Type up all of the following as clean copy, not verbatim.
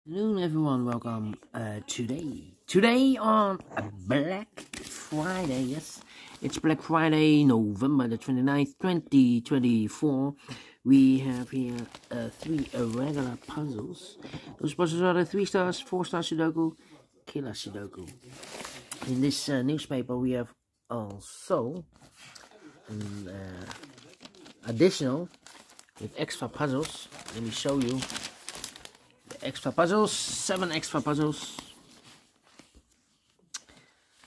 Afternoon, everyone. Welcome today on Black Friday. Yes, it's Black Friday, November the 29th, 2024. We have here three regular puzzles. Those puzzles are the 3 stars, 4 star Sudoku, Killer Sudoku. In this newspaper, we have also an additional with extra puzzles. Let me show you. Extra puzzles, 7 extra puzzles.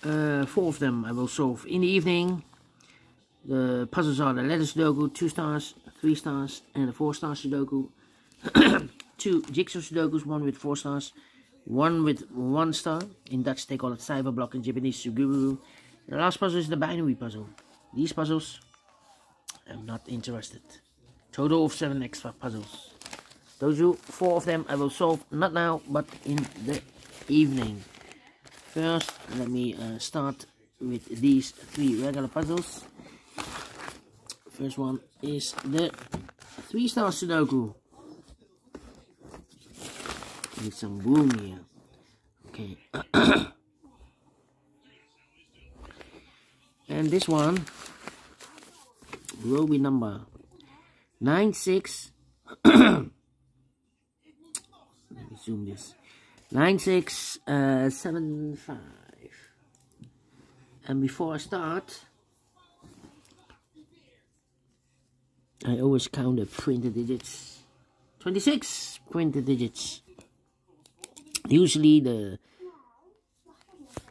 4 of them I will solve in the evening. The puzzles are the letter Sudoku, 2 stars, 3 stars, and a 4 star Sudoku. 2 jigsaw Sudokus, 1 with 4 stars, 1 with 1 star. In Dutch they call it cyberblock, in Japanese Suguru. The last puzzle is the binary puzzle. These puzzles, I'm not interested. Total of 7 extra puzzles. Those 4 of them I will solve not now, but in the evening. First, let me start with these 3 regular puzzles. First one is the 3 star Sudoku. Need some room here. Okay. And this one will be number 96. Let me zoom this. 9675. And before I start, I always count the printed digits. 26 printed digits. Usually the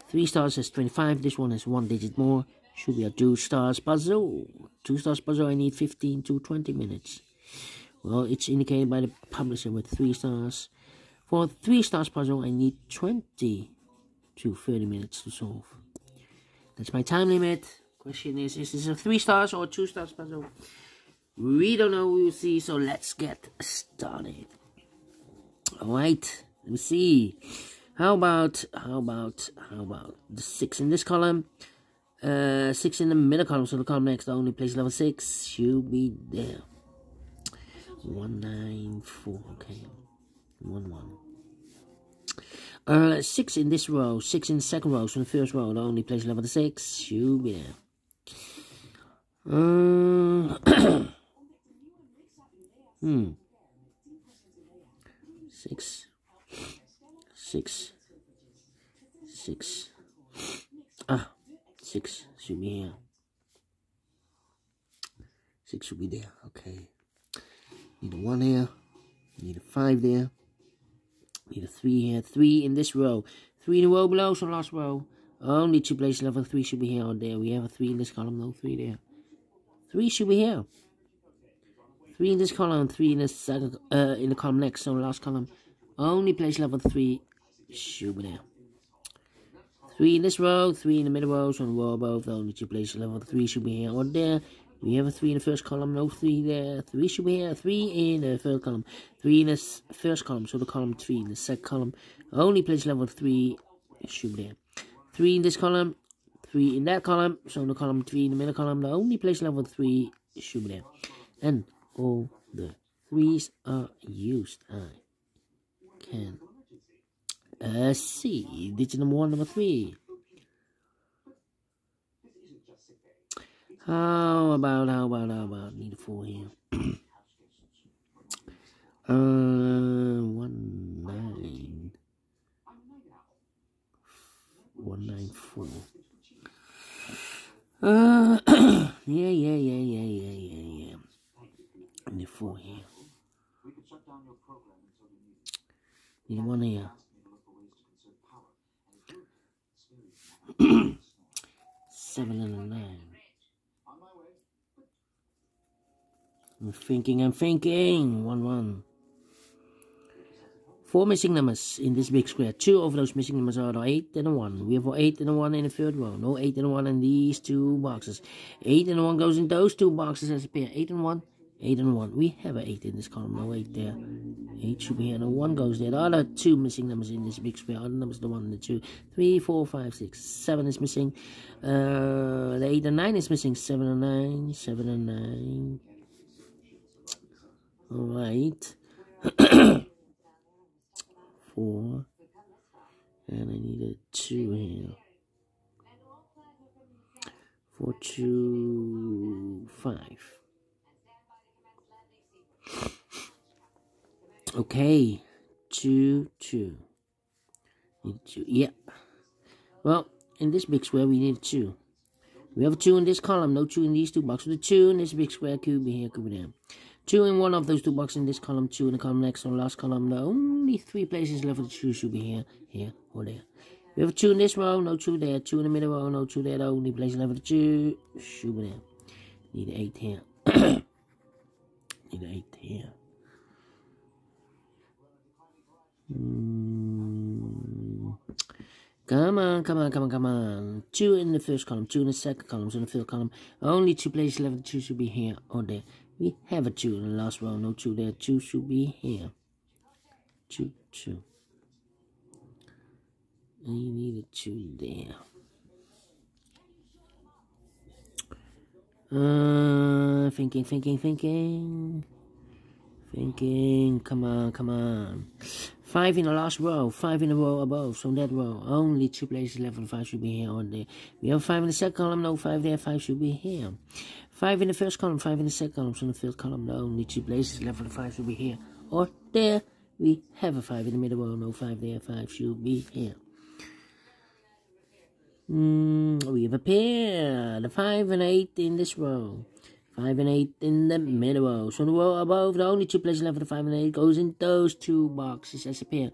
3 stars has 25. This one has 1 digit more. Should be a 2 stars puzzle. 2 stars puzzle I need 15 to 20 minutes. Well, it's indicated by the publisher with 3 stars. For 3 stars puzzle, I need 20 to 30 minutes to solve. That's my time limit. Question is this a 3 stars or 2 stars puzzle? We don't know, we will see, so let's get started. Alright, let me see. How about the 6 in this column? 6 in the middle column, so the column next, the only place level 6 should be there. 194, okay. 1 1. 6 in this row, 6 in the second row, so in the first row, the only place level 6 should be there. 6 should be here. 6 should be there, okay. Need a 1 here, need a 5 there. Need a 3 here, 3 in this row, 3 in the row below, so last row. Only 2 places level 3 should be here or there. We have a 3 in this column, no 3 there. 3 should be here. 3 in this column, 3 in the second, in the column next, so last column. Only place level 3 should be there. 3 in this row, 3 in the middle row, so in the row above, the only 2 places level 3 should be here or there. We have a 3 in the first column, no 3 there. 3 should be here. 3 in the third column. 3 in the first column, so the column 3 in the second column. Only place level 3 should be there. 3 in this column, 3 in that column, so the column 3 in the middle column. The only place level 3 should be there. And all the 3s are used. I can see digit number 1, number 3. How about, need a 4 here. 194. Yeah. Need a 4 here. Need a 1 here. 7 and a 9. I'm thinking. 1 1. 4 missing numbers in this big square. 2 of those missing numbers are the 8 and a 1. We have an 8 and a 1 in the third row. No 8 and a 1 in these 2 boxes. 8 and a 1 goes in those 2 boxes as a pair. 8 and 1. 8 and 1. We have an 8 in this column. No 8 there. 8 should be here. And a 1 goes there. The other 2 missing numbers in this big square are the numbers, the 1 and the 2. 3, 4, 5, 6. 7 is missing. The 8 and 9 is missing. 7 and 9. 7 and 9. Alright. 4. And I need a 2 here. 4, 2, 5. Okay, 2, 2. Need 2. Yeah. Well, in this big square we need 2. We have a 2 in this column, no 2 in these 2 boxes. The 2 in this big square could be here, could be there. 2 in one of those 2 boxes in this column, 2 in the column next, on the last column. The only 3 places left for the 2 should be here, here, or there. We have a 2 in this row, no 2 there. 2 in the middle row, no 2 there. The only place left for the 2 should be there. Need an 8 here. Need an 8 here. Come on, come on, come on, come on. 2 in the first column, 2 in the second column, so in the third column. Only 2 places left, the 2 should be here or there. We have a 2 in the last row, no 2 there, 2 should be here. 2, 2. And you need a 2 there. Thinking. Come on, come on. 5 in the last row, 5 in the row above, so that row. Only 2 places left for the 5 should be here or there. We have 5 in the second column, no 5 there, 5 should be here. 5 in the first column, 5 in the second column, so in the third column, the only 2 places left for the 5 should be here or there. We have a 5 in the middle row, no 5 there, 5 should be here. We have a pair, the 5 and 8 in this row. 5 and 8 in the middle row. So the row above, the only 2 places left for the 5 and 8 goes in those 2 boxes as a pair.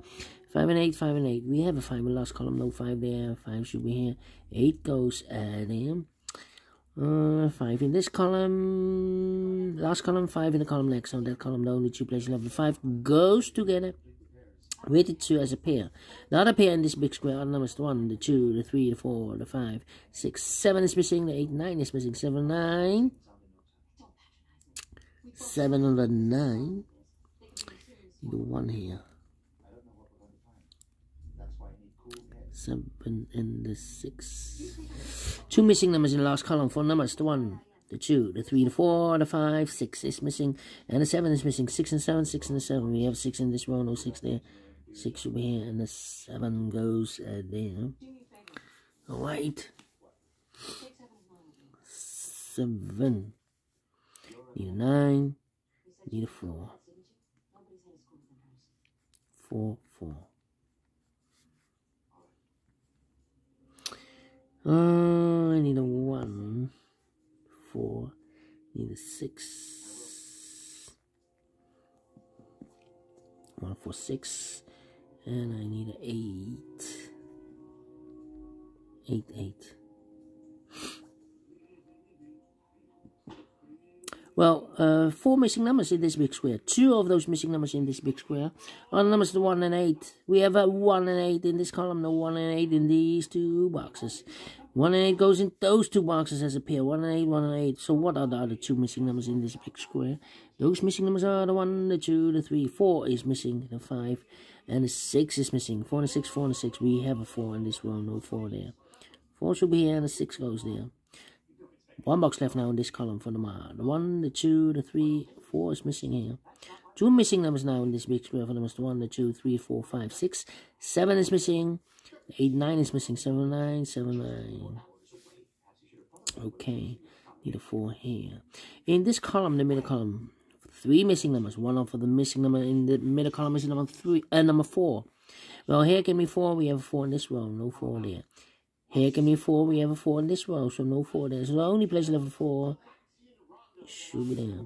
5 and 8, 5 and 8. We have a 5 in the last column, no 5 there. 5 should be here. 8 goes there. 5 in this column. Last column, 5 in the column next. On that column, the only 2 places left for the 5 goes together with the 2 as a pair. The other pair in this big square are numbers: the 1, the 2, the 3, the 4, the 5, 6, 7 is missing. The 8, 9 is missing. 7, 9. 7 on the 9. The 1 here. 7 and the 6. 2 missing numbers in the last column. 4 numbers: the 1, the 2, the 3, the 4, the 5, 6 is missing, and the 7 is missing. 6 and 7, 6 and the 7. We have 6 in this row, no 6 there. 6 should be here, and the 7 goes there. Alright. 7. Need a 9. Need a 4. 4, 4. I need a 1. 4. Need a 6. 1, 4, 6. And I need an 8. 8, 8. Well, 4 missing numbers in this big square. 2 of those missing numbers in this big square are the numbers 1 and 8. We have a 1 and 8 in this column, no 1 and 8 in these 2 boxes. 1 and 8 goes in those 2 boxes as a pair. 1 and 8, 1 and 8. So what are the other 2 missing numbers in this big square? Those missing numbers are the 1, the 2, the 3. 4 is missing, the 5, and the 6 is missing. 4 and 6, 4 and 6. We have a 4 in this row, no 4 there. 4 should be here, and the 6 goes there. 1 box left now in this column for the 1, the 2, the 3, 4 is missing here. 2 missing numbers now in this big square for numbers: the 1, the 2, 3, 4, 5, 6. 7 is missing. 8, 9 is missing. 7, 9, 7, 9. Okay, need a 4 here. In this column, the middle column, 3 missing numbers. 1 of the missing number in the middle column is number 4. Well, here can be 4. We have a 4 in this row, no 4 there. Here can be 4, we have a 4 in this row, so no 4 there. So the only place left for 4 should be there.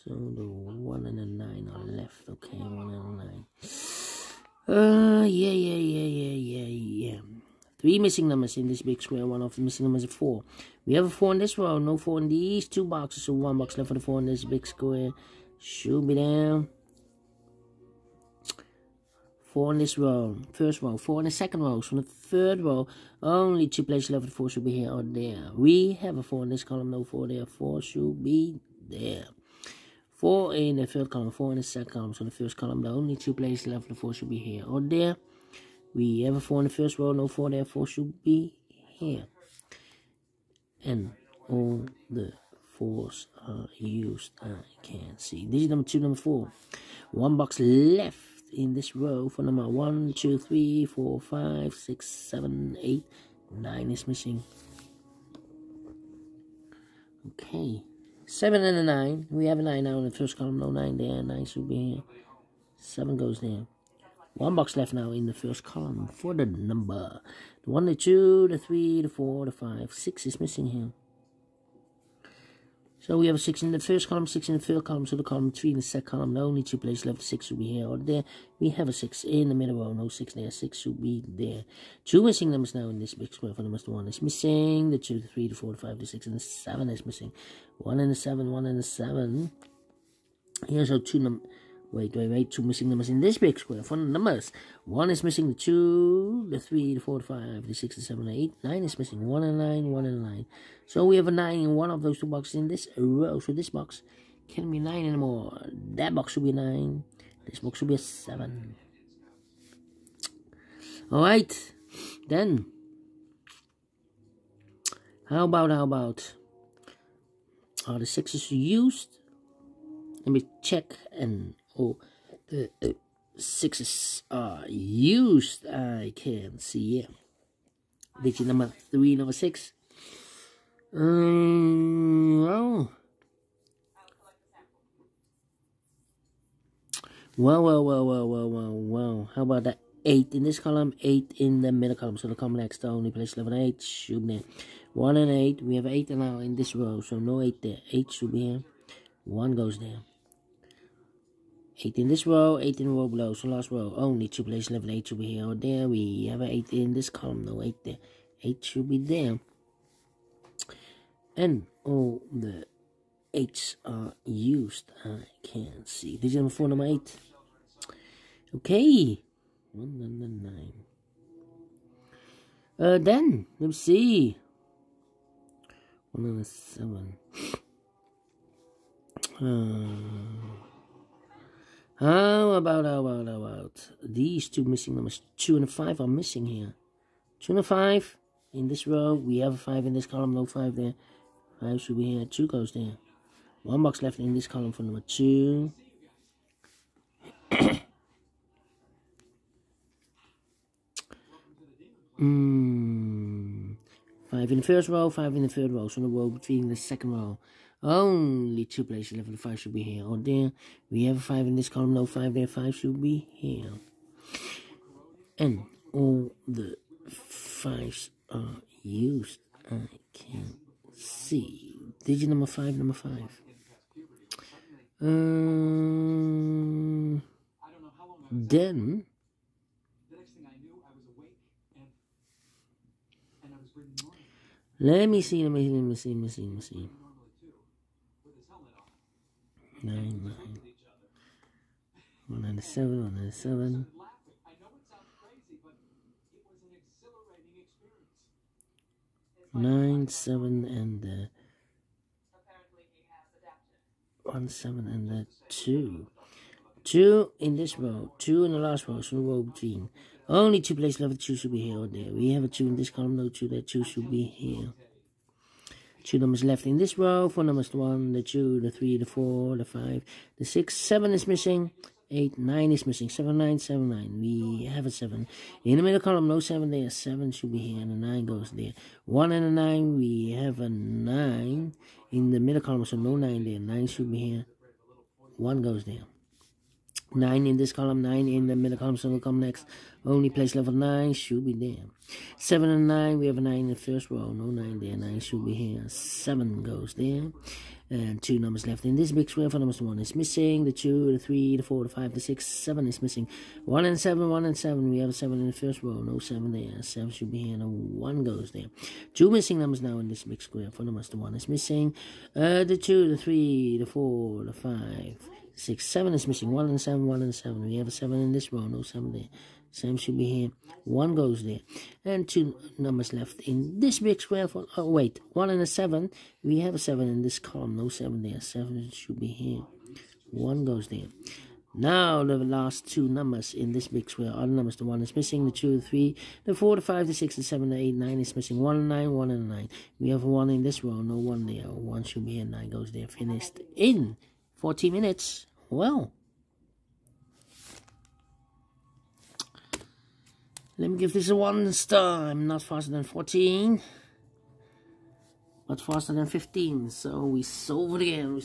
So the 1 and the 9 are left. Okay, 1 and 9. Yeah. 3 missing numbers in this big square. 1 of the missing numbers is 4. We have a 4 in this row, no 4 in these 2 boxes. So 1 box left for the 4 in this big square should be there. 4 in this row, first row. 4 in the second row. So in the third row, only 2 places left for the 4 should be here or there. We have a 4 in this column, no 4 there. 4 should be there. 4 in the third column, 4 in the second column. So in the first column, the only 2 places left for the 4 should be here or there. We have a 4 in the first row, no 4 there. 4 should be here. And all the 4s are used. I can't see. This is number 2, number 4. 1 box left. in this row for number 1, 2, 3, 4, 5, 6, 7, 8, 9 is missing. Okay, 7 and a 9. We have a 9 now in the first column. No 9 there. 9 should be here. 7 goes there. 1 box left now in the first column for the number. The 1, the 2, the 3, the 4, the 5. 6 is missing here. So we have a 6 in the first column, 6 in the third column, so the column 3 in the second column. The only 2 places left, 6 should be here or there. We have a 6 in the middle row, no 6 there, 6 should be there. 2 missing numbers now in this big square for number 1 is missing. The 2, the 3, the 4, the 5, the 6, and the 7 is missing. 1 and the 7, 1 and the 7. Here's our 2 numbers. Wait, 2 missing numbers in this big square for the numbers. 1 is missing, the 2, the 3, the 4, the 5, the 6, the 7, the 8. 9 is missing, 1 and 9, 1 and 9. So we have a 9 in one of those 2 boxes in this row. So this box can't be 9 anymore. That box should be 9. This box should be a 7. Alright, then. How about, are the 6s used? Let me check and... Oh, the 6s are used. I can see it. Digit number 3, number 6. Well. How about that 8 in this column, 8 in the middle column? So the column next, the only place 11 and 8 should be there. 1 and 8. We have 8 now in this row, so no 8 there. 8 should be here. 1 goes there. 8 in this row, 8 in the row below, so last row, only 2 places left, 8 should be here or there. We have an 8 in this column, no 8 there. 8 should be there. And all the 8s are used, I can see. Digit number 4, number 8. Okay. 1 and 9. Then, let's see. 1 and 7. How about these 2 missing numbers? 2 and 5 are missing here. 2 and 5 in this row. We have a 5 in this column, no 5 there. 5 should be here. 2 goes there. 1 box left in this column for number 2. 5 in the first row, 5 in the third row, so the row between the second row. Only 2 places left, the 5 should be here or there. We have a 5 in this column, no 5 there, 5 should be here. And all the 5s are used, I can see. Digit number 5, number 5. Then... Let me see. 9, 9. 1 and a 7, 1 and a 7. 9, 7, and 1, 7, and 2. 2 in this row, 2 in the last row, so the row between. Only 2 places left, 2 should be here or there. We have a 2 in this column, no 2 there, 2 should be here. 2 numbers left in this row, 4 numbers, 1, the 2, the 3, the 4, the 5, the 6, 7 is missing, 8, 9 is missing, 7, 9, 7, 9. We have a 7. In the middle column, no 7 there, 7 should be here, and a 9 goes there. 1 and a 9, we have a 9 in the middle column, so no 9 there, 9 should be here, 1 goes there. 9 in this column, 9 in the middle column, so will come next. Only place level 9 should be there. 7 and 9, we have a 9 in the first row, no 9 there, 9 should be here. 7 goes there. And 2 numbers left in this big square for numbers 1 is missing. The 2, the 3, the 4, the 5, the 6, 7 is missing. 1 and 7, 1 and 7, we have a 7 in the first row, no 7 there. 7 should be here, no 1 goes there. 2 missing numbers now in this big square for numbers 1 is missing. The 2, the 3, the 4, the 5, 6, 7 is missing. 1 and 7, 1 and 7. We have a 7 in this row, no 7 there. 7 should be here. 1 goes there. And 2 numbers left in this big square for... Oh, wait. 1 and a 7. We have a 7 in this column, no 7 there. 7 should be here. 1 goes there. Now the last 2 numbers in this big square are the numbers. The 1 is missing. The 2, the 3, the 4, the 5, the 6, the 7, the 8, 9 is missing. 1 and 9, 1 and 9. We have 1 in this row, no 1 there. 1 should be here. 9 goes there. Finished in 40 minutes. Well, Let me give this a 1 star. I'm not faster than 14, but faster than 15. So we solve it again.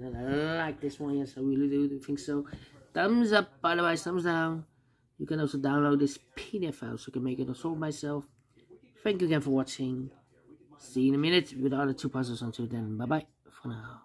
And I like this one. Yes, I really do think so. Thumbs up, otherwise thumbs down. You can also download this PDF file so you can make it solve myself. Thank you again for watching. See you in a minute with the other 2 puzzles. Until then, bye bye for now.